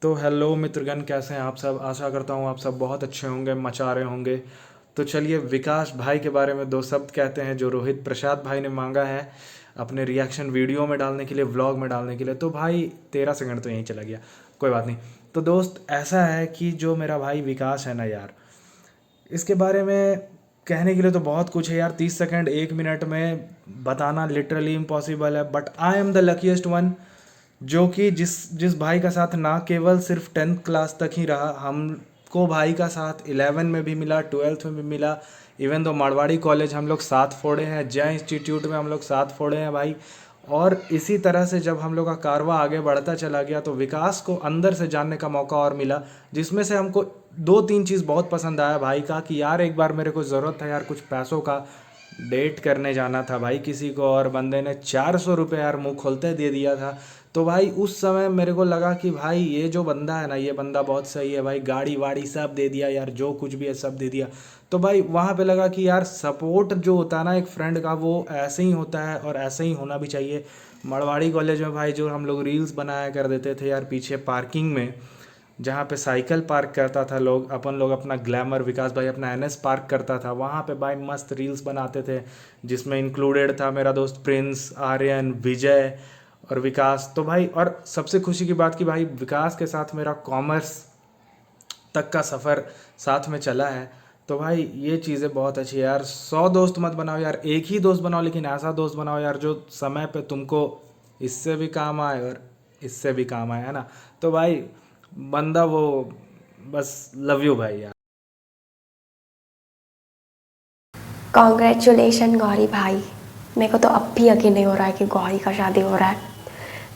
तो हेलो मित्रगण, कैसे हैं आप सब। आशा करता हूँ आप सब बहुत अच्छे होंगे, मचा रहे होंगे। तो चलिए, विकास भाई के बारे में दो शब्द कहते हैं जो रोहित प्रसाद भाई ने मांगा है अपने रिएक्शन वीडियो में डालने के लिए, व्लॉग में डालने के लिए। तो भाई 13 सेकंड तो यहीं चला गया, कोई बात नहीं। तो दोस्त, ऐसा है कि जो मेरा भाई विकास है ना यार, इसके बारे में कहने के लिए तो बहुत कुछ है यार। 30 सेकंड 1 मिनट में बताना लिटरली इम्पॉसिबल है, but I am the luckiest one जो कि जिस जिस भाई का साथ ना केवल सिर्फ 10th क्लास तक ही रहा, हमको भाई का साथ 11 में भी मिला, 12th में भी मिला। इवन तो मारवाड़ी कॉलेज हम लोग साथ फोड़े हैं, जय इंस्टीट्यूट में हम लोग साथ फोड़े हैं भाई। और इसी तरह से जब हम लोग का कारवा आगे बढ़ता चला गया तो विकास को अंदर से जानने का मौका और मिला, जिसमें से हमको दो तीन चीज़ बहुत पसंद आया भाई का। कि यार एक बार मेरे को ज़रूरत था यार कुछ पैसों का, डेट करने जाना था भाई किसी को, और बंदे ने 400 रुपये यार मुंह खोलते दे दिया था। तो भाई उस समय मेरे को लगा कि भाई ये जो बंदा है ना, ये बंदा बहुत सही है भाई। गाड़ी वाड़ी सब दे दिया यार, जो कुछ भी है सब दे दिया। तो भाई वहाँ पे लगा कि यार सपोर्ट जो होता है ना एक फ्रेंड का, वो ऐसे ही होता है और ऐसे ही होना भी चाहिए। मड़वाड़ी कॉलेज में भाई जो हम लोग रील्स बनाया कर देते थे यार पीछे पार्किंग में, जहाँ पे साइकिल पार्क करता था लोग, अपन लोग अपना ग्लैमर, विकास भाई अपना एनएस पार्क करता था, वहाँ पे भाई मस्त रील्स बनाते थे। जिसमें इंक्लूडेड था मेरा दोस्त प्रिंस, आर्यन, विजय और विकास। तो भाई और सबसे खुशी की बात कि भाई विकास के साथ मेरा कॉमर्स तक का सफ़र साथ में चला है। तो भाई ये चीज़ें बहुत अच्छी है यार। 100 दोस्त मत बनाओ यार, एक ही दोस्त बनाओ, लेकिन ऐसा दोस्त बनाओ यार जो समय पे तुमको इससे भी काम आए और इससे भी काम आए, है ना। तो भाई बंदा वो, बस लव यू भाई यार। कॉन्ग्रेचुलेशन गौरी भाई। मेरे को तो अब भी यकीन नहीं हो रहा है कि गौरी का शादी हो रहा है।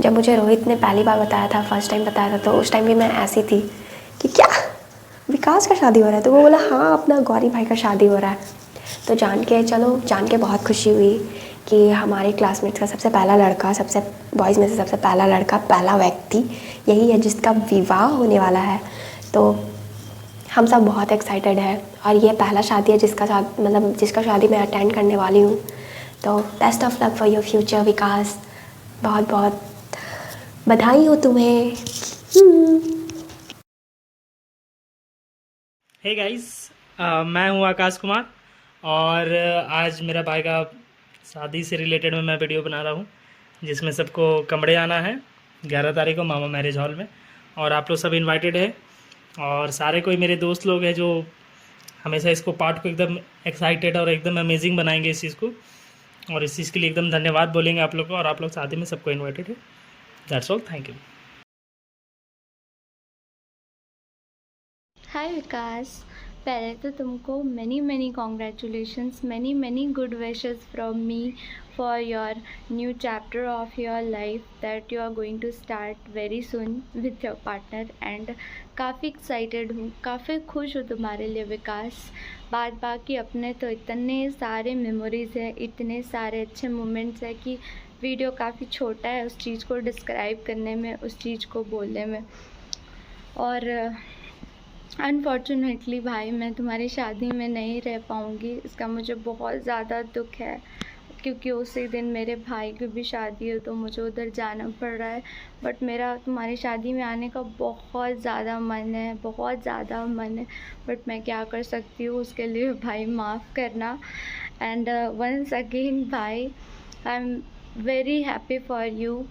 जब मुझे रोहित ने पहली बार बताया था, फर्स्ट टाइम बताया था, तो उस टाइम भी मैं ऐसी थी कि क्या विकास का शादी हो रहा है। तो वो बोला हाँ, अपना गौरी भाई का शादी हो रहा है। तो जान के बहुत खुशी हुई कि हमारे क्लासमेट्स का सबसे पहला लड़का, सबसे बॉयज़ में से सबसे पहला लड़का, पहला व्यक्ति यही है जिसका विवाह होने वाला है। तो हम सब बहुत एक्साइटेड हैं और ये पहला शादी है जिसका शादी मैं अटेंड करने वाली हूँ। तो best of luck for your future Vikas. बहुत बहुत बधाई हो तुम्हें। हे गाइस, मैं हूँ आकाश कुमार और आज मेरा भाई का शादी से रिलेटेड में मैं वीडियो बना रहा हूँ, जिसमें सबको कमरे आना है 11 तारीख को मामा मैरिज हॉल में। और आप लोग सब इनवाइटेड है और सारे कोई मेरे दोस्त लोग हैं जो हमेशा इसको पार्ट को एकदम एक्साइटेड और एकदम अमेजिंग बनाएंगे इस चीज़ को, और इस चीज़ के लिए एकदम धन्यवाद बोलेंगे आप लोग को। और आप लोग शादी में सबको इन्वाइटेड है। That's all, thank you. Hi Vikas, पहले तो तुमको many many congratulations, many many good wishes from me for your new chapter of your life that you are going to start very soon with your partner. And काफ़ी excited हूँ, काफ़ी खुश हूँ तुम्हारे लिए विकास। बाद बाकी अपने तो इतने सारे मेमोरीज़ है, इतने सारे अच्छे मोमेंट्स है कि वीडियो काफ़ी छोटा है उस चीज़ को डिस्क्राइब करने में, उस चीज़ को बोलने में। और अनफॉर्चुनेटली भाई मैं तुम्हारी शादी में नहीं रह पाऊँगी, इसका मुझे बहुत ज़्यादा दुख है, क्योंकि उसी दिन मेरे भाई की भी शादी है तो मुझे उधर जाना पड़ रहा है। बट मेरा तुम्हारी शादी में आने का बहुत ज़्यादा मन है, बहुत ज़्यादा मन है, बट मैं क्या कर सकती हूँ उसके लिए भाई, माफ़ करना। एंड वंस अगेन भाई, I am very happy for you,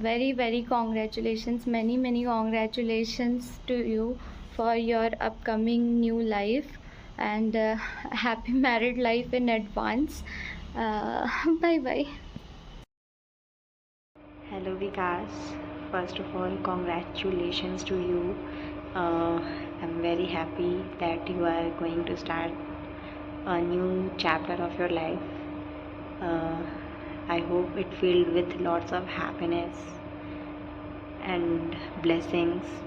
very very congratulations, many many congratulations to you for your upcoming new life, and happy married life in advance. Bye bye. Hello Vikas, first of all congratulations to you. I'm very happy that you are going to start a new chapter of your life. I hope it filled with lots of happiness and blessings.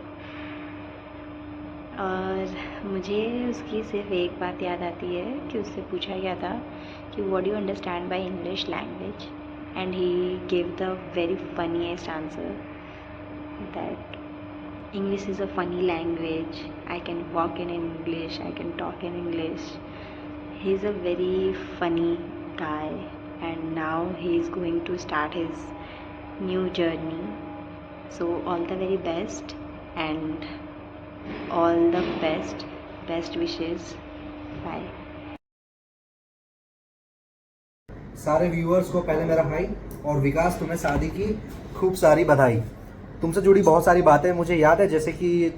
और मुझे उसकी सिर्फ एक बात याद आती है कि उससे पूछा गया था कि what do you understand by English language, and he gave the very funniest answer that English is a funny language. I can walk in English, I can talk in English. He's a very funny guy and now he is going to start his new journey. So all the very best. and all the best wishes. Bye. सारे viewers को पहले मेरा high, और विकास तुम्हें शादी की खूब सारी बधाई। तुमसे जुड़ी बहुत सारी बातें मुझे याद है, जैसे कि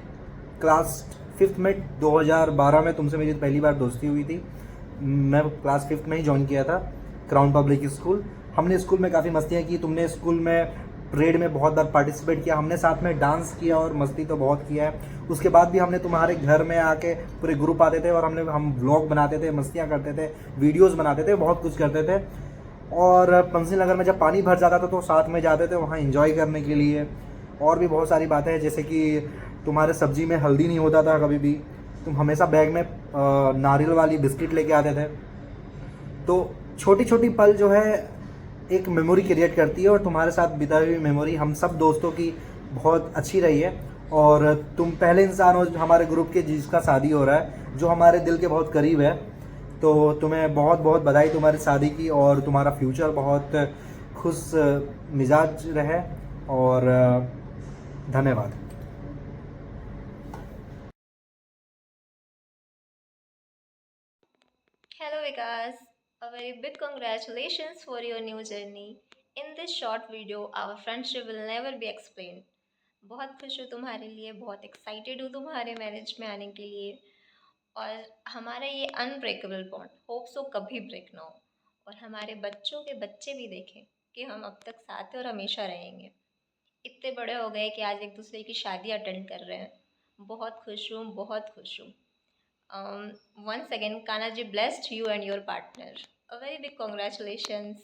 क्लास 5th में 2012 में तुमसे मेरी पहली बार दोस्ती हुई थी। मैं क्लास 5th में ही ज्वाइन किया था क्राउन पब्लिक स्कूल। हमने स्कूल में काफ़ी मस्तियाँ की, तुमने स्कूल में परेड में बहुत बार पार्टिसिपेट किया, हमने साथ में डांस किया और मस्ती तो बहुत किया है। उसके बाद भी हमने तुम्हारे घर में आके पूरे ग्रुप आते थे और हम व्लॉग बनाते थे, मस्तियाँ करते थे, वीडियोस बनाते थे, बहुत कुछ करते थे। और पंसिल नगर में जब पानी भर जाता था तो साथ में जाते थे वहाँ एंजॉय करने के लिए। और भी बहुत सारी बातें हैं, जैसे कि तुम्हारे सब्जी में हल्दी नहीं होता था कभी भी, तुम हमेशा बैग में नारियल वाली बिस्किट लेके आते थे। तो छोटी छोटी पल जो है एक मेमोरी क्रिएट करती है, और तुम्हारे साथ बिताई हुई मेमोरी हम सब दोस्तों की बहुत अच्छी रही है। और तुम पहले इंसान हो हमारे ग्रुप के जिसका शादी हो रहा है, जो हमारे दिल के बहुत करीब है। तो तुम्हें बहुत बहुत बधाई तुम्हारी शादी की, और तुम्हारा फ्यूचर बहुत खुश मिजाज रहे, और धन्यवाद। Hello Vikas, a very big congratulations for your new journey. In this short video, our friendship will never be explained. बहुत खुश हूँ तुम्हारे लिए, बहुत एक्साइटेड हूँ तुम्हारे मैरिज में आने के लिए, और हमारा ये अनब्रेकेबल बॉन्ड होप सो कभी ब्रेक ना हो, और हमारे बच्चों के बच्चे भी देखें कि हम अब तक साथ हैं और हमेशा रहेंगे। इतने बड़े हो गए कि आज एक दूसरे की शादी अटेंड कर रहे हैं। बहुत खुश हूँ, बहुत खुश हूँ। Once again, Kanaji blessed you and your partner. A very big congratulations.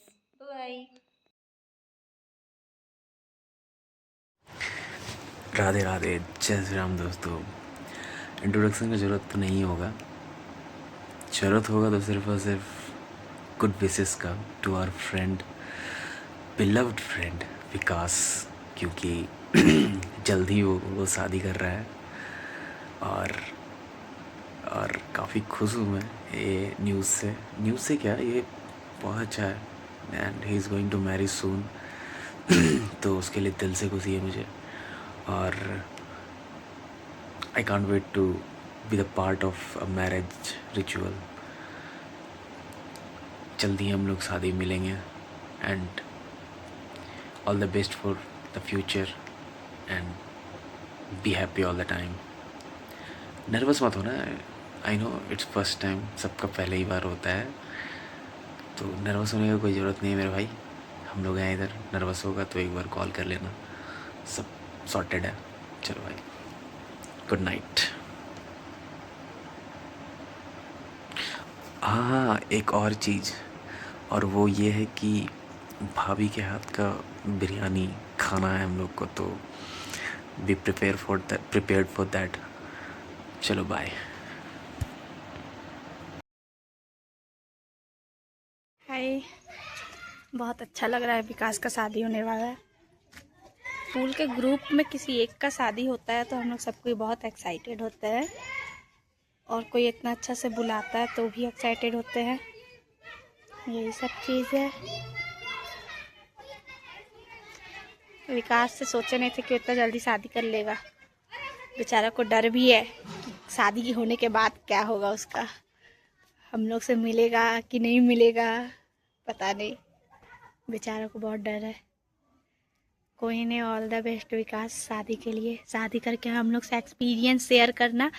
Bye. Radhe Radhe, जय श्री राम। दोस्तों, इंट्रोडक्शन की ज़रूरत तो नहीं होगा, ज़रूरत होगा तो सिर्फ और सिर्फ गुड विशेस का to our friend, beloved friend Vikas, क्योंकि जल्द ही वो शादी कर रहा है। और काफ़ी खुश हूँ मैं ये न्यूज़ से क्या, ये बहुत अच्छा है। And he is going to marry soon. तो उसके लिए दिल से खुशी है मुझे, और I can't wait to be the part of a marriage ritual. जल्दी हम लोग शादी मिलेंगे, and all the best for the future, and be happy all the time. Nervous मत होना, I know it's first time, सबका पहले ही बार होता है, तो नर्वस होने की कोई ज़रूरत नहीं है मेरे भाई। हम लोग हैं इधर, नर्वस होगा तो एक बार कॉल कर लेना, सब सॉर्टेड है। चलो भाई, गुड नाइट। हाँ, एक और चीज़, और वो ये है कि भाभी के हाथ का बिरयानी खाना है हम लोग को, तो बी प्रिपेयर्ड फॉर दैट। चलो बाय। हाय, बहुत अच्छा लग रहा है। विकास का शादी होने वाला है। स्कूल के ग्रुप में किसी एक का शादी होता है तो हम लोग सब कोई बहुत एक्साइटेड होते हैं, और कोई इतना अच्छा से बुलाता है तो भी एक्साइटेड होते हैं। यही सब चीज़ है। विकास से सोचे नहीं थे कि इतना जल्दी शादी कर लेगा। बेचारा को डर भी है कि शादी होने के बाद क्या होगा उसका, हम लोग से मिलेगा कि नहीं मिलेगा पता नहीं। बेचारा को बहुत डर है। कोई नहीं, ऑल द बेस्ट विकास शादी के लिए। शादी करके हम लोग से एक्सपीरियंस शेयर करना,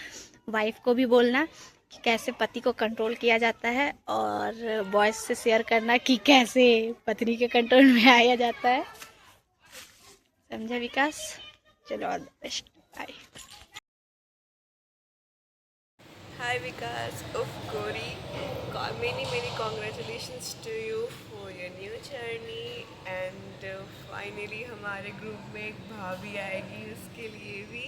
वाइफ को भी बोलना कि कैसे पति को कंट्रोल किया जाता है, और बॉयज से शेयर करना कि कैसे पत्नी के कंट्रोल में आया जाता है। समझा विकास? चलो, all the best, bye. Hi Vikas of Gori. Many congratulations to you for your new journey, and finally हमारे ग्रुप में एक भाभी आएगी, उसके लिए भी,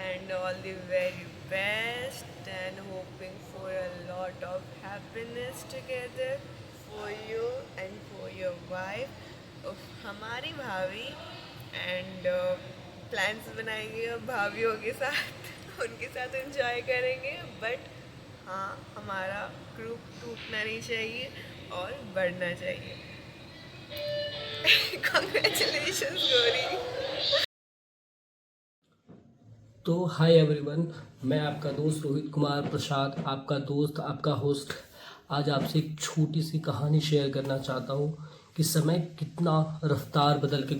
and all the very best, and hoping for a lot of happiness together for you and for your wife of हमारी भाभी, and plans बनाएंगे अब भाभीयों के साथ, उनके साथ एंजॉय करेंगे। बट हाँ, हमारा ग्रुप टूटना नहीं चाहिए और बढ़ना चाहिए। कॉन्ग्रेचुलेशंस गौरी। तो हाय एवरीवन, मैं आपका दोस्त रोहित कुमार प्रसाद, आपका दोस्त, आपका होस्ट, आज आपसे एक छोटी सी कहानी शेयर करना चाहता हूँ कि समय कितना रफ्तार बदल के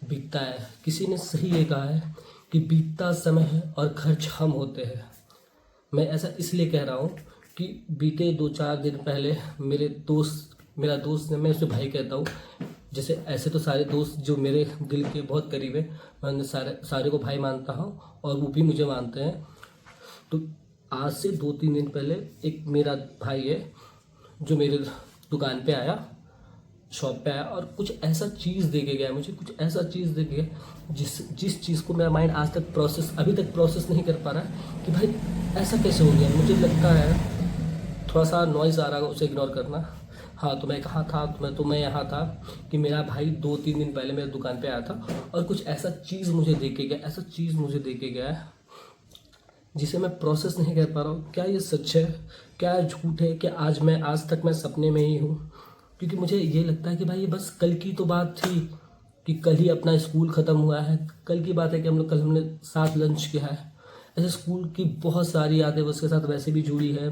बीतता है। किसी ने सही ये कहा है कि बीतता समय है और खर्च हम होते हैं। मैं ऐसा इसलिए कह रहा हूँ कि बीते 2-4 दिन पहले मेरा दोस्त ने, मैं उसे भाई कहता हूँ, जैसे ऐसे तो सारे दोस्त जो मेरे दिल के बहुत करीब है, मैं उन्हें सारे को भाई मानता हूँ और वो भी मुझे मानते हैं। तो आज से 2-3 दिन पहले एक मेरा भाई है जो मेरे दुकान पे आया, शॉप पे आया और कुछ ऐसा चीज़ दे के गया मुझे, कुछ ऐसा चीज़ दे के गया जिस चीज़ को मेरा माइंड आज तक अभी तक प्रोसेस नहीं कर पा रहा है कि भाई ऐसा कैसे हो गया। मुझे लगता है थोड़ा सा नॉइज़ आ रहा है, उसे इग्नोर करना। हाँ, तो मैं कहाँ था, मैं यहाँ था कि मेरा भाई 2-3 दिन पहले मेरे दुकान पे आया था और कुछ ऐसा चीज़ मुझे दे के गया है जिसे मैं प्रोसेस नहीं कर पा रहा हूँ। क्या ये सच है, क्या झूठ है, क्या आज तक मैं सपने में ही हूँ? क्योंकि मुझे ये लगता है कि भाई ये बस कल की तो बात थी कि कल ही अपना स्कूल ख़त्म हुआ है, कल की बात है कि कल हमने साथ लंच किया है। ऐसे स्कूल की बहुत सारी यादें उसके साथ वैसे भी जुड़ी है।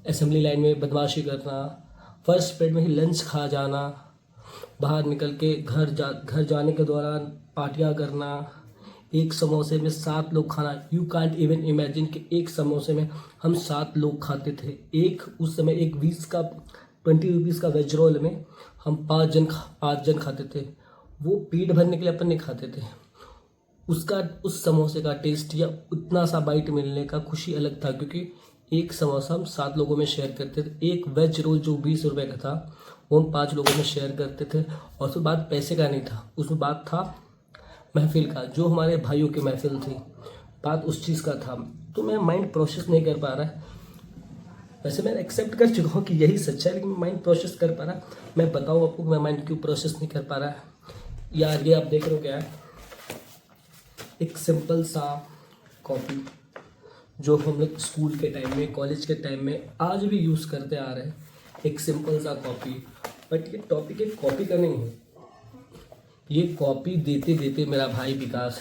असेंबली लाइन में बदमाशी करना, फर्स्ट पीरियड में ही लंच खा जाना, बाहर निकल के घर जाने के दौरान पार्टियाँ करना, एक समोसे में 7 लोग खाना। यू कांट इवन इमेजिन कि एक समोसे में हम 7 लोग खाते थे। उस समय एक 20 रुपीज़ का वेज रोल में हम 5 जन खाते थे। वो पेट भरने के लिए अपन नहीं खाते थे। उस समोसे का टेस्ट या उतना सा बाइट मिलने का खुशी अलग था, क्योंकि एक समोसा हम 7 लोगों में शेयर करते थे। एक वेज रोल जो 20 रुपये का था वो हम 5 लोगों में शेयर करते थे। और उसमें बात पैसे का नहीं था, उसमें बात था महफिल का, जो हमारे भाइयों की महफिल थी, बात उस चीज़ का था। तो मैं माइंड प्रोसेस नहीं कर पा रहा है। वैसे मैं एक्सेप्ट कर चुका हूँ कि यही सच्चा है, लेकिन माइंड प्रोसेस कर पा रहा। मैं बताऊँ आपको मैं माइंड क्यों प्रोसेस नहीं कर पा रहा है। यार ये आप देख रहे हो क्या है, एक सिंपल सा कॉपी जो हम लोग स्कूल के टाइम में, कॉलेज के टाइम में आज भी यूज़ करते आ रहे हैं। एक सिंपल सा कॉपी, बट ये टॉपिक एक कॉपी का नहीं है। ये कॉपी देते देते मेरा भाई विकास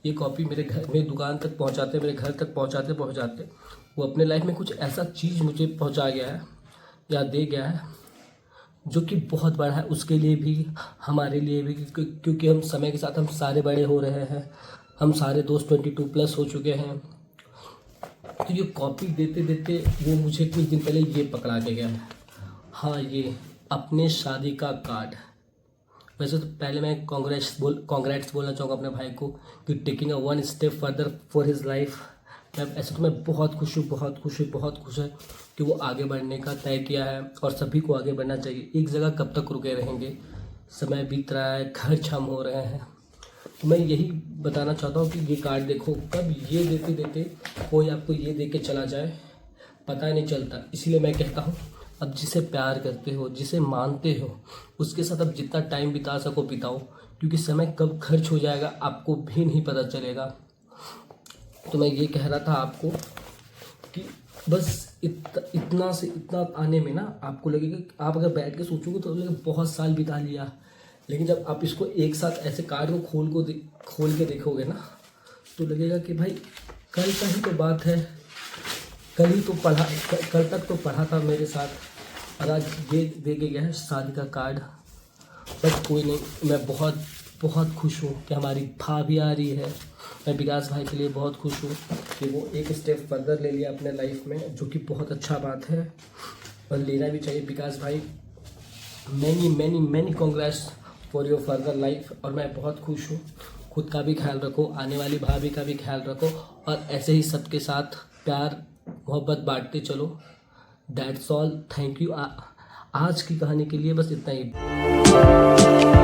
ये कॉपी मेरे दुकान तक पहुंचाते, मेरे घर तक पहुंचाते वो अपने लाइफ में कुछ ऐसा चीज़ मुझे पहुंचा गया है या दे गया है जो कि बहुत बड़ा है, उसके लिए भी हमारे लिए भी, क्योंकि हम समय के साथ हम सारे बड़े हो रहे हैं, हम सारे दोस्त 22+ हो चुके हैं। तो ये कॉपी देते देते वो मुझे कुछ दिन पहले ये पकड़ा के गया है। हाँ, ये अपने शादी का कार्ड। वैसे तो पहले मैं कांग्रेट्स बोलना चाहूँगा अपने भाई को कि taking 1 step further for his life. ऐसे तो मैं बहुत खुश है कि वो आगे बढ़ने का तय किया है और सभी को आगे बढ़ना चाहिए। एक जगह कब तक रुके रहेंगे, समय बीत रहा है, खर्च हम हो रहे हैं। तो मैं यही बताना चाहता हूँ कि ये कार्ड देखो, कब ये देते देते कोई आपको ये दे के चला जाए पता ही नहीं चलता। इसलिए मैं कहता हूँ अब जिसे प्यार करते हो, जिसे मानते हो, उसके साथ अब जितना टाइम बिता सको बिताओ, क्योंकि समय कब खर्च हो जाएगा आपको भी नहीं पता चलेगा। तो मैं ये कह रहा था आपको कि बस इतना से इतना आने में ना आपको लगेगा कि आप अगर बैठ के सोचोगे तो लगेगा बहुत साल बिता लिया, लेकिन जब आप इसको एक साथ ऐसे कार्ड को खोल के देखोगे ना तो लगेगा कि भाई कल का ही तो बात है, कल तक तो पढ़ा था मेरे साथ और आज ये दे के गया है शादी का कार्ड। बट कोई नहीं, मैं बहुत खुश हूँ कि हमारी भाभी आ रही है। मैं विकास भाई के लिए बहुत खुश हूँ कि वो एक स्टेप फर्दर ले लिया अपने लाइफ में, जो कि बहुत अच्छा बात है और लेना भी चाहिए। विकास भाई many congrats for your further life. और मैं बहुत खुश हूँ। खुद का भी ख्याल रखो, आने वाली भाभी का भी ख्याल रखो और ऐसे ही सबके साथ प्यार मोहब्बत बांटते चलो। That's all, thank you. आज की कहानी के लिए बस इतना ही।